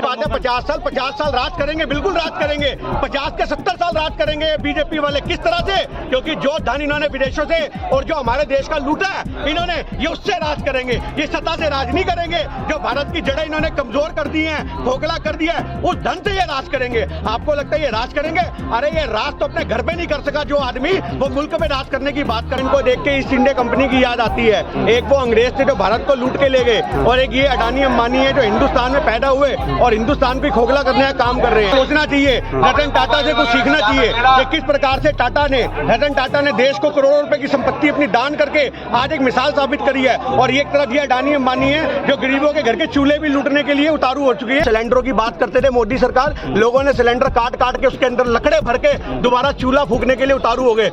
बात है 50 साल राज करेंगे, बिल्कुल राज करेंगे। 50 के 70 साल राज करेंगे बीजेपी वाले। किस तरह से? क्योंकि जो धन इन्होंने विदेशों से और जो हमारे देश का लूटा है इन्होंने, ये उससे राज करेंगे। ये सत्ता से राज नहीं करेंगे। जो भारत की जड़ें इन्होंने कमजोर कर दी हैं, खोखला कर दिया है, उस धन से ये राज करेंगे। आपको लगता है ये राज करेंगे? अरे ये राज तो अपने घर पे नहीं कर सका जो आदमी, वो मुल्क में राज करने की बात कर। इनको देख के ईस्ट इंडिया कंपनी की याद आती है। एक वो अंग्रेज थे जो भारत को लूट के ले गए, और एक ये अडानी अंबानी है जो हिंदुस्तान में पैदा हुए और हिंदुस्तान भी खोखला करने का काम कर रहे हैं। सोचना चाहिए, रतन टाटा से कुछ सीखना चाहिए कि किस प्रकार से रतन टाटा ने देश को करोड़ों रुपए की संपत्ति अपनी दान करके आज एक मिसाल साबित करी है। और एक तरफ ये अडानी अंबानी है जो गरीबों के घर के चूल्हे भी लूटने के लिए उतारू हो चुकी है। सिलेंडरों की बात करते थे मोदी सरकार, लोगों ने सिलेंडर काट के उसके अंदर लकड़े भर के दोबारा चूल्हा फूकने के लिए उतारू हो गए।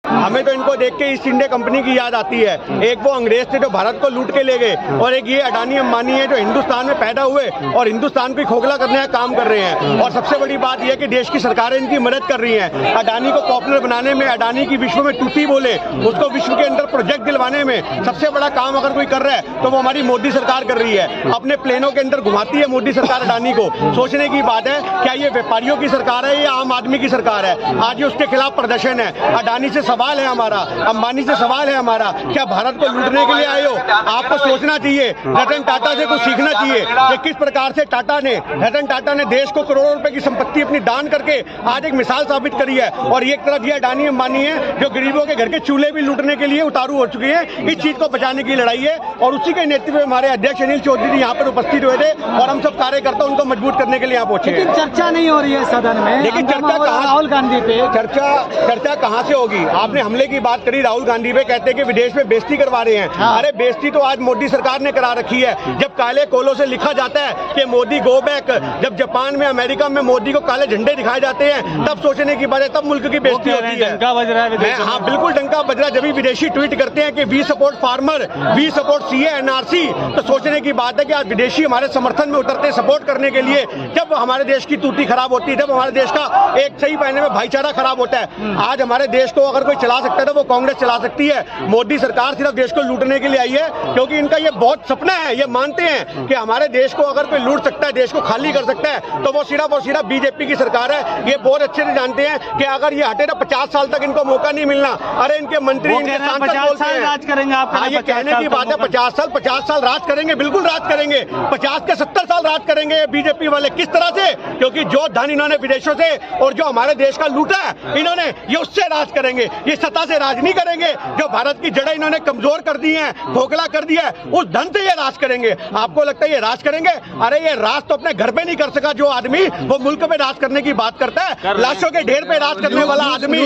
हमें तो इनको देख के ईस्ट इंडिया कंपनी की याद आती है। एक वो अंग्रेज थे जो भारत को लूट के ले गए, और एक ये अडानी अंबानी है जो हिंदुस्तान में पैदा हुए और हिंदुस्तान भी खोखला करने का काम कर रहे हैं। और सबसे बड़ी बात यह कि देश की सरकारें इनकी मदद कर रही हैं। अडानी को पॉपुलर बनाने में, अडानी की विश्व में टूटी बोले, उसको विश्व के अंदर प्रोजेक्ट दिलवाने में सबसे बड़ा काम अगर कोई कर रहा है तो वो हमारी मोदी सरकार कर रही है। अपने प्लेनों के अंदर घुमाती है मोदी सरकार अडानी को। सोचने की बात है, क्या ये व्यापारियों की सरकार है या आम आदमी की सरकार है? आज ये उसके खिलाफ प्रदर्शन है। अडानी से सवाल है हमारा, अंबानी से सवाल है हमारा, क्या भारत को लूटने के लिए आए हो? आपको सोचना चाहिए, रतन टाटा से कुछ सीखना चाहिए कि किस प्रकार से रतन टाटा ने देश को करोड़ों रुपए की संपत्ति अपनी दान करके आज एक मिसाल साबित करी है। और एक तरफ ये अडानी अंबानी है जो गरीबों के घर के चूल्हे भी लूटने के लिए उतारू हो चुके हैं। इस चीज को बचाने की लड़ाई है, और उसी के नेतृत्व में हमारे अध्यक्ष अनिल चौधरी जी यहाँ पर उपस्थित हुए थे, और हम सब कार्यकर्ता उनको मजबूत करने के लिए यहाँ पहुंचे। लेकिन चर्चा नहीं हो रही है सदन में। लेकिन चर्चा कहाँ, राहुल गांधी पे चर्चा कहाँ से होगी? आपने हमले की बात करी राहुल गांधी पे, कहते हैं कि विदेश में बेइज्जती करवा रहे हैं। हाँ। अरे बेइज्जती तो आज मोदी सरकार ने करा रखी है। जब काले कोलों से लिखा जाता है कि मोदी गो बैक, जब जापान में, अमेरिका में मोदी को काले झंडे दिखाए जाते हैं, तब सोचने की बात है, तब मुल्क की बेइज्जती होती है। डंका बज रहा है। हाँ बिल्कुल डंका बज रहा है। जब भी विदेशी ट्वीट करते हैं कि we support farmer, we support CA NRC, तो सोचने की बात है कि आज विदेशी हमारे समर्थन में उतरते हैं सपोर्ट करने के लिए। जब हमारे देश की तूती खराब होती है, जब हमारे देश का एक सही मायने में भाईचारा खराब होता है। आज हमारे देश को अगर कोई चला सकता है तो वो कांग्रेस चला सकती है। मोदी सरकार सिर्फ देश को लूटने के लिए आई है, क्योंकि इनका ये बहुत सपना है। ये मानते हैं कि हमारे देश को अगर कोई लूट सकता है, देश को खाली कर सकता है, तो वो सिर्फ और सिर्फ बीजेपी की सरकार है। ये बहुत अच्छे से जानते हैं कि अगर ये हटे तो 50 साल तक इनको मौका नहीं मिलना। अरे इनके मंत्री, इनके सांसद बोलते हैं राज करेंगे। आप ये कहने की बात है 50 साल राज करेंगे, बिल्कुल राज करेंगे। 50 के 70 साल राज करेंगे बीजेपी वाले। किस तरह से? क्योंकि जो धन इन्होंने विदेशों से और जो हमारे देश का लूटा है इन्होंने, ये उससे राज करेंगे। ये सत्ता से राज नहीं करेंगे। जो भारत की जड़ें इन्होंने कमजोर कर दी हैं, खोखला कर दिया है, उस धन से ये राज करेंगे। आपको लगता है ये राज करेंगे? अरे ये राज तो अपने घर पे नहीं कर सका जो आदमी, वो मुल्क में राज करने की बात करता है। लाशों के ढेर पे राज करने वाला आदमी,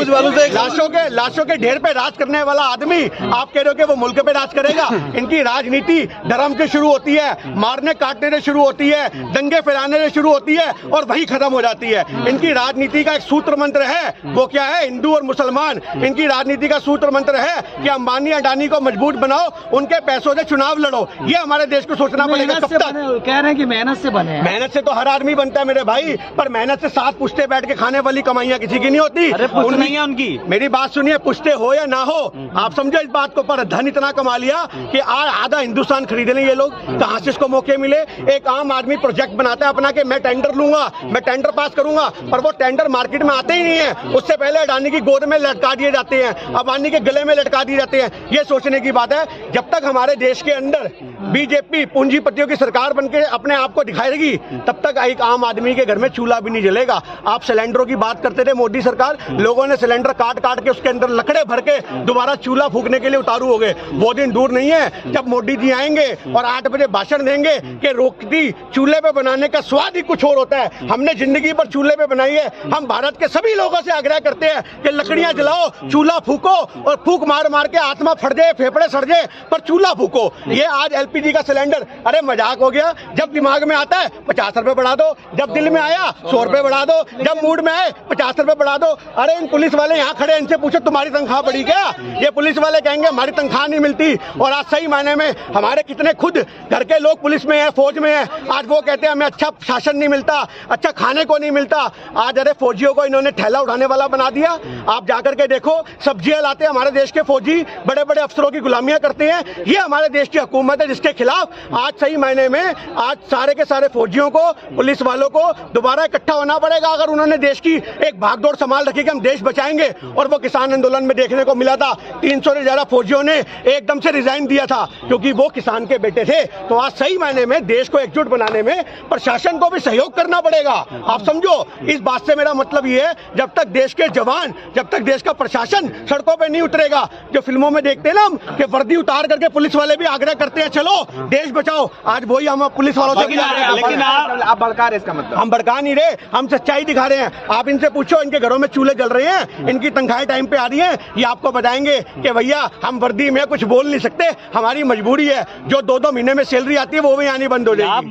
लाशों के ढेर पे राज करने वाला आदमी, आप कह रहे हो कि वो मुल्क पे राज करेगा? इनकी राजनीति धर्म से शुरू होती है, मारने काटने से शुरू होती है, दंगे फैलाने से शुरू होती है, और वही खत्म हो जाती है। इनकी राजनीति का एक सूत्र मंत्र है, वो क्या है? हिंदू और मुसलमान। इनकी राजनीति का सूत्र मंत्र है कि अंबानी अडानी को मजबूत बनाओ, उनके पैसों से चुनाव लड़ो। ये हमारे देश को सोचना पड़ेगा। कब तक? कह रहे हैं कि मेहनत से बने। मेहनत से तो हर आदमी बनता है मेरे भाई, पर मेहनत से 7 पुश्ते बैठ के खाने वाली कमाइयां किसी की नहीं होती। उनकी मेरी बात सुनिए, पुश्ते हो या ना हो, आप समझो इस बात को। पर धन इतना कमा लिया कि आज आधा हिंदुस्तान खरीद लें ये लोग। कहां से इसको मौके मिले? एक आम आदमी प्रोजेक्ट बनाता है अपना कि मैं टेंडर लूंगा, मैं टेंडर पास करूंगा, पर वो टेंडर मार्केट में आते ही नहीं है। उससे पहले अडानी की गोद में लटका दिए जाते हैं, अंबानी के गले में लटका दिए जाते हैं। ये सोचने की बात है, जब तक हमारे देश के अंदर बीजेपी पूंजीपतियों की सरकार बनके अपने आप को दिखाएगी, तब तक एक आम आदमी के घर में चूल्हा भी नहीं जलेगा। आप सिलेंडरों की बात करते थे मोदी सरकार, लोगों ने सिलेंडर काट के उसके अंदर लकड़े भर के दोबारा चूल्हा फूकने के लिए उतारू हो गए। वो दिन दूर नहीं है जब मोदी जी आएंगे और 8 बजे भाषण देंगे कि रोटी चूल्हे पे बनाने का स्वाद ही कुछ और होता है। हमने जिंदगी पर चूल्हे पे बनाई है। हम भारत के सभी लोगों से आग्रह करते हैं कि लकड़ियां जलाओ, चूल्हा फूको, और फूक मार मार के आत्मा फट जाए, फेफड़े सड़ जाए, पर चूल्हा फूको। ये आज एलपीजी का सिलेंडर, अरे मजाक हो गया। जब दिमाग में आता है 50 रुपए बढ़ा दो, जब दिल में आया 100 रुपए बढ़ा दो, जब मूड में आए 50 रुपए बढ़ा दो। अरे इन पुलिस वाले यहाँ खड़े, इनसे पूछो तुम्हारी तनख्वाह बढ़ी क्या? ये पुलिस वाले कहेंगे हमारी तनख्वाह नहीं मिलती। और आज सही मायने में हमारे कितने खुद घर के लोग पुलिस में है, फौज में है, आज वो कहते हैं हमें अच्छा शासन नहीं मिलता, अच्छा खाने को नहीं मिलता। आज अरे फौजियों को इन्होंने थैला उठाने वाला बना दिया। आप जाकर के देखो, सब्जियां लाते हैं हमारे देश के फौजी, बड़े बड़े अफसरों की गुलामियां करते हैं। ये हमारे देश की हुकूमत है जिसके के खिलाफ आज सही मायने में आज सारे के सारे फौजियों को, पुलिस वालों को दोबारा इकट्ठा होना पड़ेगा। अगर उन्होंने देश की एक भागदौड़ संभाल रखी कि हम देश बचाएंगे, और वो किसान आंदोलन में देखने को मिला था 300 से ज्यादा फौजियों ने एकदम से रिजाइन दिया था क्योंकि वो किसान के बेटे थे। तो आज सही मायने में देश को एकजुट बनाने में प्रशासन को भी सहयोग करना पड़ेगा। आप समझो, इस बात से मेरा मतलब ये है, जब तक देश के जवान, जब तक देश का प्रशासन सड़कों पे नहीं उतरेगा, जो फिल्मों में देखते हैं ना हम कि वर्दी उतार करके पुलिस वाले भी आग्रह करते हैं चलो देश बचाओ, आज वही हम पुलिस वालों से भी लेकिन आप भड़का रहे, इसका मतलब हम भड़का नहीं रहे, हम सच्चाई दिखा रहे हैं। आप इनसे पूछो, इनके घरों में चूल्हे जल रहे हैं, इनकी तनख्वाहें टाइम पे आ रही हैं, ये आपको बताएंगे कि भैया हम वर्दी में कुछ बोल नहीं सकते, हमारी मजबूरी है। जो 2-2 महीने में सैलरी आती है वो भी आनी बंद हो जाएगी।